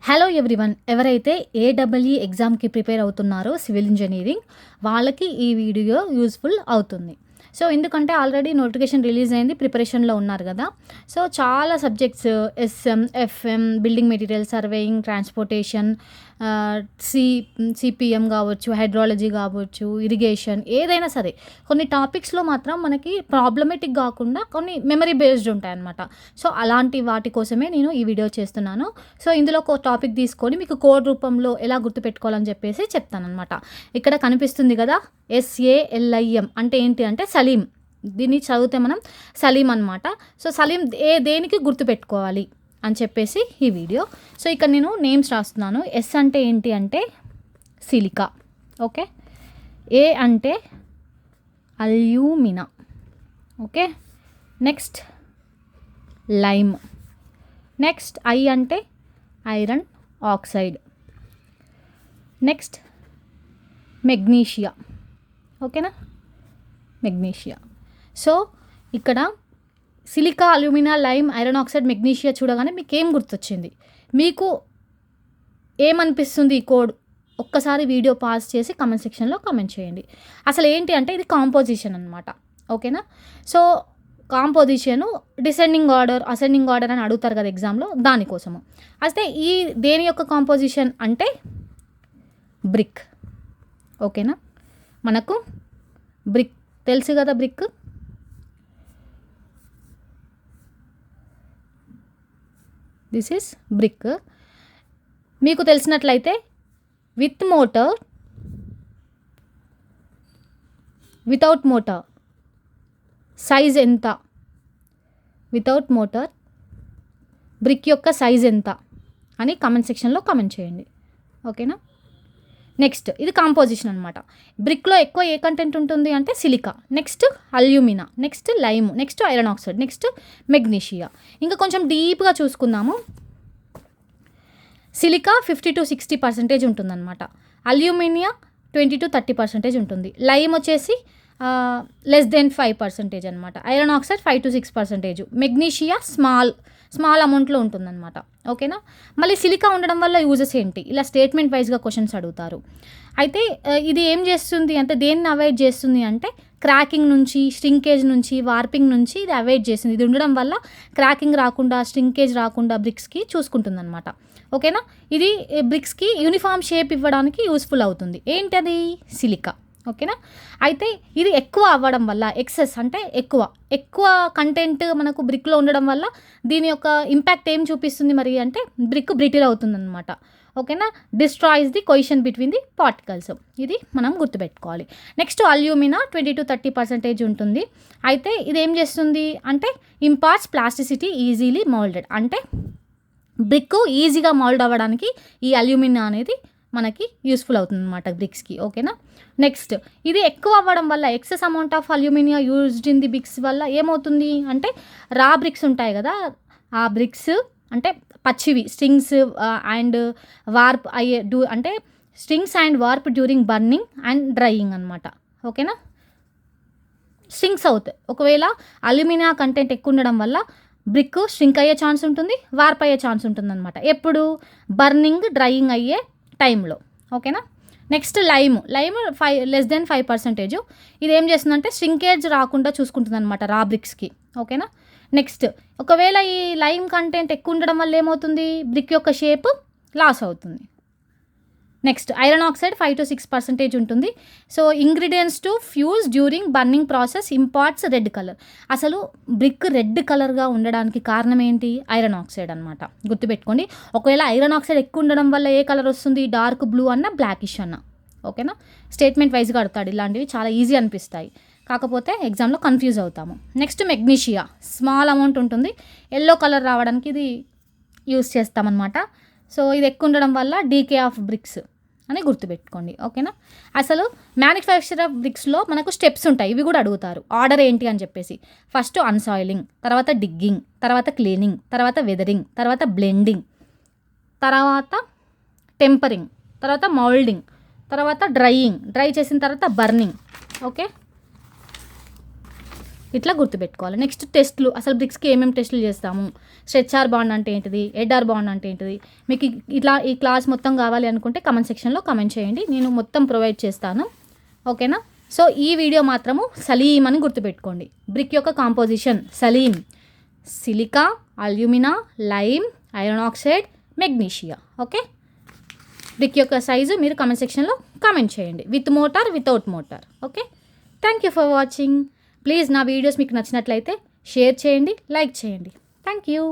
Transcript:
Hello everyone. ఎవరైతే ఏడబ్ల్ఈ ఎగ్జామ్‌కి ప్రిపేర్ అవుతున్నారో సివిల్ ఇంజినీరింగ్, వాళ్ళకి ఈ వీడియో యూజ్‌ఫుల్ అవుతుంది. సో, ఎందుకంటే ఆల్రెడీ నోటిఫికేషన్ రిలీజ్ అయింది. ప్రిపరేషన్‌లో ఉన్నారు గదా! సో, చాలా subjects SM, FM, building material, surveying, transportation, CPM గావచ్చు, హైడ్రాలజీ గావచ్చు, ఇరిగేషన్ ఏదైనా సరే కొన్ని టాపిక్స్‌లో మాత్రం మనకి ప్రాబ్లమాటిక్ గాకుండా కొన్ని మెమరీ బేస్డ్ ఉంటాయన్నమాట. సో, అలాంటి వాటి కోసమే నేను ఈ వీడియో చేస్తున్నాను. సో, ఇందులో ఒక టాపిక్ తీసుకొని మీకు కోడ్ రూపంలో ఎలా గుర్తుపెట్టుకోవాలని చెప్పేసి చెప్తాననమాట. ఇక్కడ కనిపిస్తుంది గదా! SALIM అంటే ఏంటి అంటే సలీం. దీన్ని చదివితే మనం సలీం అనమాట. సో, సలీం దేనికి గుర్తుపెట్టుకోవాలి అని చెప్పేసి ఈ వీడియో. సో, ఇక్కడ నేను నేమ్స్ రాస్తున్నాను. ఎస్ అంటే ఏంటి అంటే సిలికా. ఓకే. ఏ అంటే alumina. Okay. Next lime. Next I అంటే ఐరన్ ఆక్సైడ్. Next magnesia. ఓకేనా, మెగ్నీషియా. సో, ఇక్కడ silica, alumina, lime, iron oxide, magnesia చూడగానే మీకు ఏం గుర్తొచ్చింది? మీకు ఏమనిపిస్తుంది ఈ కోడ్? ఒక్కసారి వీడియో పాజ్ చేసి కామెంట్ సెక్షన్లో కామెంట్ చేయండి. అసలు ఏంటి అంటే ఇది కాంపోజిషన్ అనమాట. ఓకేనా. So, composition descending order, ascending order అని అడుగుతారు కదా ఎగ్జామ్లో, దానికోసము. అయితే ఈ దేని యొక్క కాంపోజిషన్ అంటే బ్రిక్. ఓకేనా. మనకు బ్రిక్ తెలుసు కదా, బ్రిక్. This is brick. మీకు తెలిసినట్లయితే with mortar, without motor size ఎంత, వితౌట్ మోటార్ బ్రిక్ యొక్క సైజ్ ఎంత అని కామెంట్ సెక్షన్లో కామెంట్ చేయండి. ఓకేనా. నెక్స్ట్ ఇది కాంపోజిషన్ అనమాట. బ్రిక్లో ఎక్కువ ఏ కంటెంట్ ఉంటుంది అంటే silica, next alumina, next lime, next iron oxide, next magnesia. ఇంకా కొంచెం డీప్గా చూసుకుందాము. సిలికా 50-60% ఉంటుందన్నమాట. అల్యూమినియా 20-30% ఉంటుంది. లైమ్ వచ్చేసి లెస్ దెన్ 5% అనమాట. Iron oxide 5-6%. మెగ్నీషియా స్మాల్ అమౌంట్లో ఉంటుందన్నమాట. ఓకేనా. మళ్ళీ సిలికా ఉండడం వల్ల యూజెస్ ఏంటి, ఇలా స్టేట్మెంట్ వైజ్గా క్వశ్చన్స్ అడుగుతారు. అయితే ఇది ఏం చేస్తుంది అంటే దేన్ని అవాయిడ్ చేస్తుంది అంటే క్రాకింగ్ నుంచి, స్ట్రింకేజ్ నుంచి, వార్పింగ్ నుంచి ఇది అవాయిడ్ చేస్తుంది. ఇది ఉండడం వల్ల క్రాకింగ్ రాకుండా, స్ట్రింకేజ్ రాకుండా బ్రిక్స్కి చూసుకుంటుంది అనమాట. ఓకేనా. ఇది బ్రిక్స్కి యూనిఫామ్ షేప్ ఇవ్వడానికి యూస్ఫుల్ అవుతుంది. ఏంటది? సిలికా. ఓకేనా. అయితే ఇది ఎక్కువ అవ్వడం వల్ల, ఎక్సెస్ అంటే ఎక్కువ కంటెంట్ మనకు బ్రిక్లో ఉండడం వల్ల దీని యొక్క ఇంపాక్ట్ ఏం చూపిస్తుంది మరి అంటే బ్రిక్ బ్రిటిల్ అవుతుందన్నమాట. ఓకేనా. Destroys the cohesion between the particles. ఇది మనం గుర్తుపెట్టుకోవాలి. నెక్స్ట్ అల్యూమినా 20-30% ఉంటుంది. అయితే ఇది ఏం చేస్తుంది అంటే ఇంపార్ట్స్ ప్లాస్టిసిటీ ఈజీలీ మోల్డెడ్. అంటే బ్రిక్ ఈజీగా మోల్డ్ అవ్వడానికి ఈ అల్యూమినా అనేది మనకి యూస్ఫుల్ అవుతుంది అనమాట బ్రిక్స్కి. ఓకేనా. నెక్స్ట్ ఇది ఎక్కువ అవ్వడం వల్ల, excess amount of alumina used in the bricks వల్ల ఏమవుతుంది అంటే రా బ్రిక్స్ ఉంటాయి కదా, ఆ బ్రిక్స్ అంటే పచ్చివి స్ట్రింగ్స్ అండ్ వార్ప్ అయ్యే అంటే strings and warp during burning and drying అనమాట. ఓకేనా. స్ట్రింగ్స్ అవుతాయి. ఒకవేళ అల్యూమినియా కంటెంట్ ఎక్కువ ఉండడం వల్ల బ్రిక్ స్ట్రింక్ అయ్యే ఛాన్స్ ఉంటుంది, వార్ప్ అయ్యే ఛాన్స్ ఉంటుంది అనమాట. ఎప్పుడు? బర్నింగ్, డ్రైయింగ్ అయ్యే టైంలో. ఓకేనా. Next lime less than 5%. ఇది ఏం చేస్తుందంటే స్ట్రింకేజ్ రాకుండా చూసుకుంటుంది అనమాట రా బ్రిక్స్కి. ఓకేనా. నెక్స్ట్ ఒకవేళ ఈ లైమ్ కంటెంట్ ఎక్కువ ఉండడం వల్ల ఏమవుతుంది? బ్రిక్ యొక్క షేప్ లాస్ అవుతుంది. నెక్స్ట్ ఐరన్ ఆక్సైడ్ 5-6% ఉంటుంది. So, ingredients to fuse during burning process imparts red colour. అసలు బ్రిక్ రెడ్ కలర్గా ఉండడానికి కారణం ఏంటి? ఐరన్ ఆక్సైడ్ అనమాట. గుర్తుపెట్టుకోండి. ఒకవేళ ఐరన్ ఆక్సైడ్ ఎక్కువ ఉండడం వల్ల ఏ కలర్ వస్తుంది? డార్క్ బ్లూ అన్న, బ్లాకిష్ అన్న. ఓకేనా. స్టేట్మెంట్ వైజ్గా అడుగుతాడు. ఇలాంటివి చాలా ఈజీ అనిపిస్తాయి, కాకపోతే ఎగ్జామ్లో కన్ఫ్యూజ్ అవుతాము. నెక్స్ట్ మెగ్నీషియా స్మాల్ అమౌంట్ ఉంటుంది. ఎల్లో కలర్ రావడానికి ఇది యూస్ చేస్తామన్నమాట. సో, ఇది ఎక్కువ ఉండడం వల్ల డీకే ఆఫ్ బ్రిక్స్ అని గుర్తుపెట్టుకోండి. ఓకేనా. అసలు మ్యానుఫ్యాక్చర్ ఆఫ్ బ్రిక్స్లో మనకు స్టెప్స్ ఉంటాయి, ఇవి కూడా అడుగుతారు. ఆర్డర్ ఏంటి అని చెప్పేసి ఫస్ట్ అన్సాయిలింగ్, తర్వాత డిగ్గింగ్, తర్వాత క్లీనింగ్, తర్వాత వెదరింగ్, తర్వాత బ్లెండింగ్, తర్వాత టెంపరింగ్, తర్వాత మౌల్డింగ్, తర్వాత డ్రై చేసిన తర్వాత బర్నింగ్. ఓకే. ఇట్లా గుర్తుపెట్టుకోవాలి. నెక్స్ట్ టెస్ట్లు, అసలు బ్రిక్స్కి ఏమేమి టెస్టులు చేస్తాము, స్ట్రెచ్ఆర్ బాండ్ అంటే ఏంటిది, ఎడ్ఆర్ బాండ్ అంటే ఏంటిది, మీకు ఇట్లా ఈ క్లాస్ మొత్తం కావాలి అనుకుంటే కమెంట్ సెక్షన్లో కమెంట్ చేయండి, నేను మొత్తం ప్రొవైడ్ చేస్తాను. ఓకేనా. సో ఈ వీడియో మాత్రము సలీం అని గుర్తుపెట్టుకోండి. బ్రిక్ యొక్క కాంపోజిషన్ సలీం, silica, alumina, lime, iron oxide, magnesia. Okay. Brick యొక్క సైజు మీరు కమెంట్ సెక్షన్లో కమెంట్ చేయండి, with mortar, without mortar. Okay. Thank you for watching. Please నా వీడియోస్ మీకు నచ్చినట్లయితే షేర్ చేయండి, లైక్ చేయండి. Thank you.